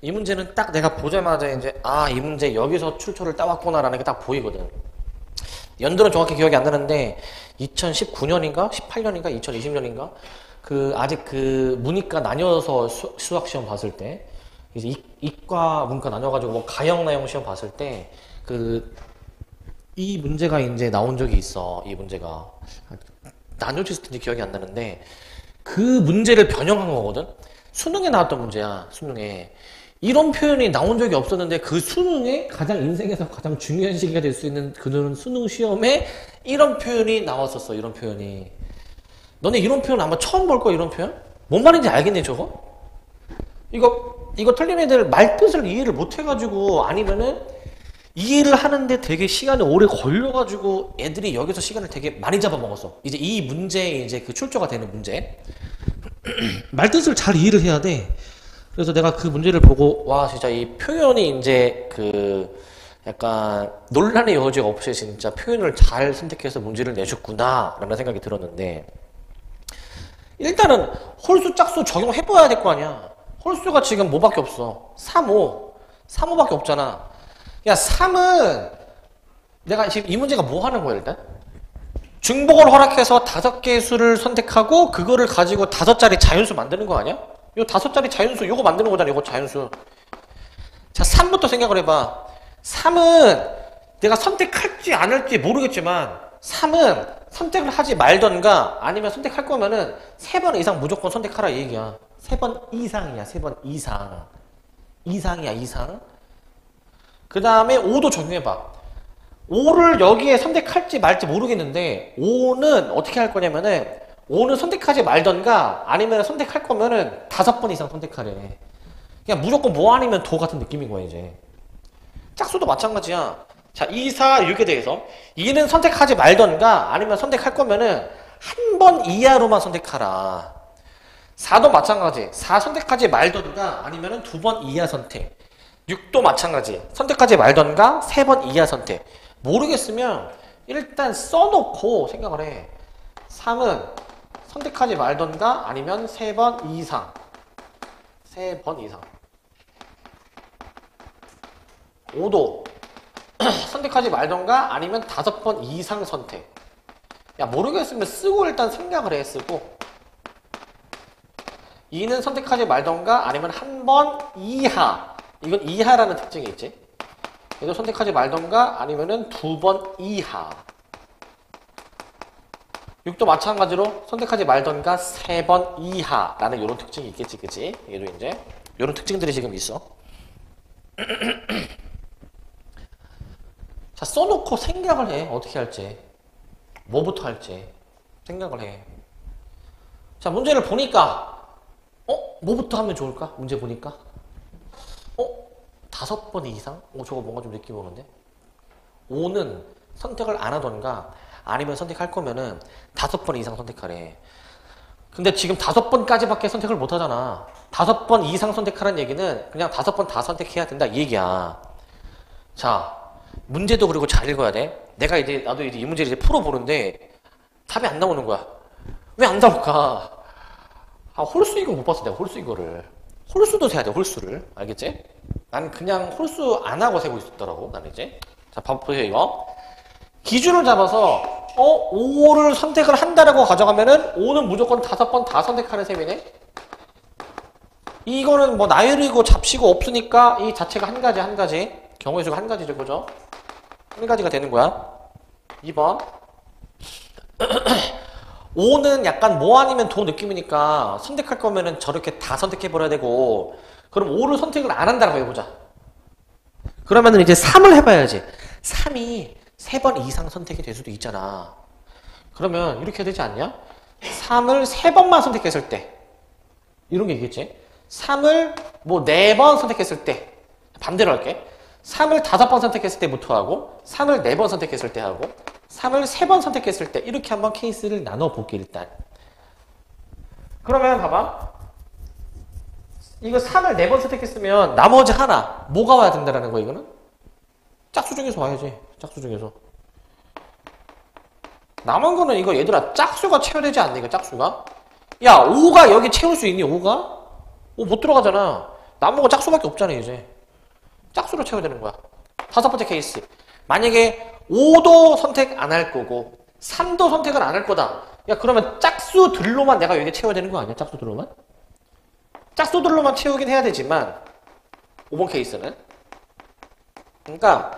이 문제는 딱 내가 보자마자 이제 이 문제 여기서 출처를 따왔구나라는 게 딱 보이거든. 연도는 정확히 기억이 안 나는데 2019년인가? 18년인가? 2020년인가? 아직 문이과 나뉘어서 수학 시험 봤을 때 이제 이과 문과 나뉘어가지고 뭐 가형 나형 시험 봤을 때 이 문제가 이제 나온 적이 있어. 이 문제가 나뉘어졌을 텐지 기억이 안 나는데 그 문제를 변형한 거거든. 수능에 나왔던 문제야. 수능에 이런 표현이 나온 적이 없었는데 그 수능에 가장 인생에서 가장 중요한 시기가 될 수 있는 그런 수능 시험에 이런 표현이 나왔었어. 이런 표현이. 너네 이런 표현 아마 처음 볼 거야. 이런 표현? 뭔 말인지 알겠네 저거? 이거 틀린 애들 말뜻을 이해를 못 해가지고 아니면은 이해를 하는데 되게 시간이 오래 걸려가지고 애들이 여기서 시간을 되게 많이 잡아먹었어. 이제 이 문제에 이제 그 출처가 되는 문제. 말뜻을 잘 이해를 해야 돼. 그래서 내가 그 문제를 보고 와 진짜 이 표현이 이제 약간 논란의 여지가 없이 진짜 표현을 잘 선택해서 문제를 내줬구나 라는 생각이 들었는데 일단은 홀수 짝수 적용해봐야 될 거 아니야. 홀수가 지금 뭐밖에 없어? 3, 5. 3, 5밖에 없잖아. 야, 3은 내가 지금 이 문제가 뭐 하는 거야, 일단? 중복을 허락해서 5개의 수를 선택하고 그거를 가지고 5자리 자연수 만드는 거 아니야? 요 5자리 자연수 요거 만드는 거잖아, 요거 자연수. 자, 3부터 생각을 해봐. 3은 내가 선택할지 안 할지 모르겠지만 3은 선택을 하지 말던가 아니면 선택할 거면은 3번 이상 무조건 선택하라 이 얘기야. 3번 이상이야. 3번 이상. 이상이야, 이상. 그 다음에 5도 적용해봐. 5를 여기에 선택할지 말지 모르겠는데 5는 어떻게 할 거냐면은 5는 선택하지 말던가 아니면 선택할 거면은 5번 이상 선택하래. 그냥 무조건 뭐 아니면 도 같은 느낌인 거야 이제. 짝수도 마찬가지야. 자, 2, 4, 6에 대해서 2는 선택하지 말던가 아니면 선택할 거면은 한 번 이하로만 선택하라. 4도 마찬가지. 4 선택하지 말던가 아니면은 2번 이하 선택. 6도 마찬가지. 선택하지 말던가 3번 이하 선택. 모르겠으면 일단 써놓고 생각을 해. 3은 선택하지 말던가 아니면 3번 이상. 3번 이상. 5도 선택하지 말던가 아니면 5번 이상 선택. 야, 모르겠으면 쓰고 일단 생각을 해. 쓰고 2는 선택하지 말던가 아니면 한 번 이하. 이건 이하라는 특징이 있지. 얘도 선택하지 말던가 아니면은 2번 이하. 6도 마찬가지로 선택하지 말던가 3번 이하라는 이런 특징이 있겠지, 그치? 얘도 이제 이런 특징들이 지금 있어. 자, 써놓고 생각을 해. 어떻게 할지. 뭐부터 할지. 생각을 해. 자, 문제를 보니까 뭐부터 하면 좋을까? 문제 보니까 5번 이상? 저거 뭔가 좀 느낌 오는데? 5는 선택을 안 하던가 아니면 선택할 거면은 5번 이상 선택하래. 근데 지금 5번까지밖에 선택을 못 하잖아. 5번 이상 선택하라는 얘기는 그냥 5번 다 선택해야 된다 이 얘기야. 자, 문제도 그리고 잘 읽어야 돼. 나도 이제 이 문제를 이제 풀어보는데 답이 안 나오는 거야. 왜 안 나올까? 홀수 이거 못 봤어, 내가 홀수 이거를. 홀수도 세야 돼, 홀수를. 알겠지? 난 그냥 홀수 안 하고 세고 있었더라고, 나는 이제. 자, 보세요, 이거. 기준을 잡아서 5를 선택을 한다라고 가정하면은 5는 무조건 5번 다 선택하는 셈이네. 이거는 뭐 나열이고 잡식고 없으니까 이 자체가 한 가지 경우의 수가 한 가지죠, 그죠? 한 가지가 되는 거야. 2번 5는 약간 뭐 아니면 도 느낌이니까 선택할 거면은 저렇게 다 선택해버려야 되고, 그럼 5를 선택을 안 한다라고 해보자. 그러면은 이제 3을 해봐야지. 3이 3번 이상 선택이 될 수도 있잖아. 그러면 이렇게 해야 되지 않냐? 3을 3번만 선택했을 때 이런 게 있겠지. 3을 뭐 4번 선택했을 때 반대로 할게. 3을 5번 선택했을 때부터 하고, 3을 4번 선택했을 때 하고, 3을 3번 선택했을 때, 이렇게 한번 케이스를 나눠볼게 일단. 그러면 봐봐. 이거 3을 4번 선택했으면 나머지 하나 뭐가 와야 된다라는 거야. 이거는 짝수 중에서 와야지. 짝수 중에서 남은 거는 이거 얘들아 짝수가 채워되지 않네. 이거 짝수가. 야 5가 여기 채울 수 있니? 5가? 5 못 들어가잖아. 남은 거 짝수밖에 없잖아. 이제 짝수로 채워야 되는 거야. 5번째 케이스. 만약에 5도 선택 안 할 거고 3도 선택을 안 할 거다. 야 그러면 짝수들로만 내가 여기 채워야 되는 거 아니야? 짝수들로만? 짝수들로만 채우긴 해야 되지만 5번 케이스는, 그러니까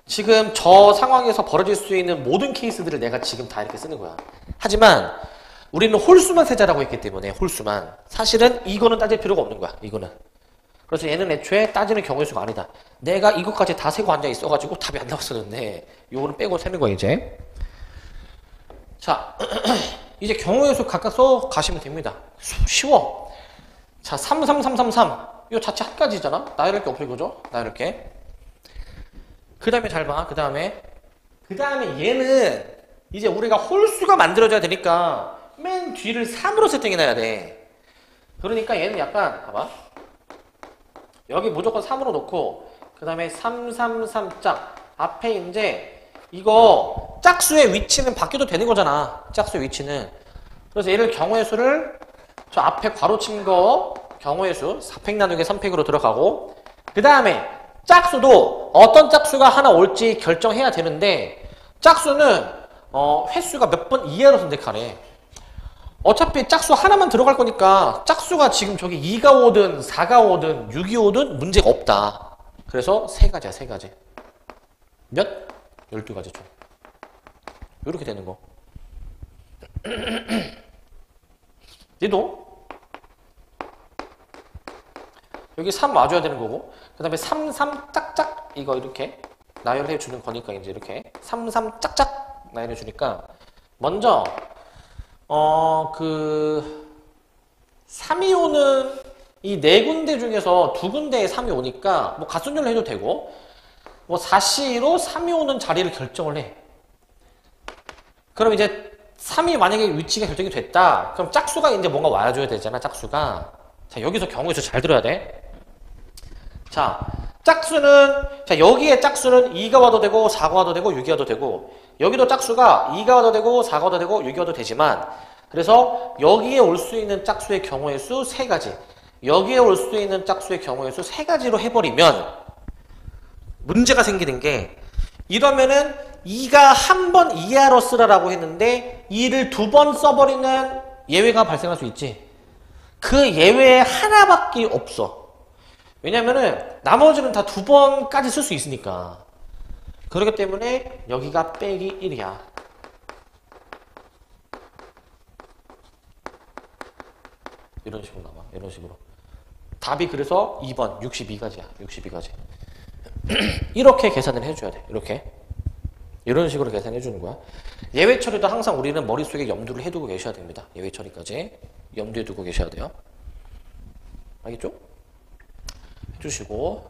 지금 저 상황에서 벌어질 수 있는 모든 케이스들을 내가 지금 다 이렇게 쓰는 거야. 하지만 우리는 홀수만 세자라고 했기 때문에 홀수만, 사실은 이거는 따질 필요가 없는 거야. 이거는. 그래서 얘는 애초에 따지는 경우의 수가 아니다. 내가 이것까지 다 세고 앉아 있어가지고 답이 안 나왔었는데 요거는 빼고 세는 거야 이제. 자 이제 경우의 수 각각 써 가시면 됩니다. 쉬워. 자 3, 3, 3, 3, 3 요 자체 한 가지잖아. 나열할 게 없어 이거죠. 나열할 게. 그 다음에 잘 봐. 그 다음에 얘는 이제 우리가 홀수가 만들어져야 되니까 맨 뒤를 3으로 세팅해놔야 돼. 그러니까 얘는 약간 봐봐. 여기 무조건 3으로 놓고 그 다음에 3, 3, 3 짝 앞에 이제 이거 짝수의 위치는 바뀌어도 되는 거잖아. 짝수의 위치는. 그래서 얘를 경우의 수를 저 앞에 괄호친 거 경우의 수 4팩 나누기 3팩으로 들어가고, 그 다음에 짝수도 어떤 짝수가 하나 올지 결정해야 되는데, 짝수는 횟수가 몇 번 이하로 선택하래. 어차피 짝수 하나만 들어갈 거니까 짝수가 지금 저기 2가 오든 4가 오든 6이 오든 문제가 없다. 그래서 세 가지야, 세 가지. 몇? 12가지 총. 이렇게 되는 거. 얘도 여기 3 와줘야 되는 거고, 그 다음에 3, 3 짝짝 이거 이렇게 나열해 주는 거니까 이제 이렇게 3, 3 짝짝 나열해 주니까 먼저 3이 오는 이 네 군데 중에서 두 군데에 3이 오니까 뭐 가순열로 해도 되고, 뭐 4C로 3이 오는 자리를 결정을 해. 그럼 이제 3이 만약에 위치가 결정이 됐다. 그럼 짝수가 이제 뭔가 와줘야 되잖아, 짝수가. 자, 여기서 경우에서 잘 들어야 돼. 자, 짝수는, 자, 여기에 짝수는 2가 와도 되고, 4가 와도 되고, 6이 와도 되고, 여기도 짝수가 2가 와도 되고, 4가 와도 되고, 6이 와도 되지만, 그래서 여기에 올 수 있는 짝수의 경우의 수 3가지, 여기에 올 수 있는 짝수의 경우의 수 3가지로 해버리면 문제가 생기는 게, 이러면은 2가 한 번 이하로 쓰라라고 했는데 2를 2번 써버리는 예외가 발생할 수 있지. 그 예외에 하나밖에 없어. 왜냐면은 나머지는 다 2번까지 쓸 수 있으니까. 그렇기 때문에 여기가 빼기 1이야. 이런 식으로 나와. 이런 식으로. 답이 그래서 2번 62가지야. 62가지. 이렇게 계산을 해줘야 돼. 이렇게. 이런 식으로 계산해 주는 거야. 예외 처리도 항상 우리는 머릿속에 염두를 해두고 계셔야 됩니다. 예외 처리까지 염두에 두고 계셔야 돼요. 알겠죠? 해주시고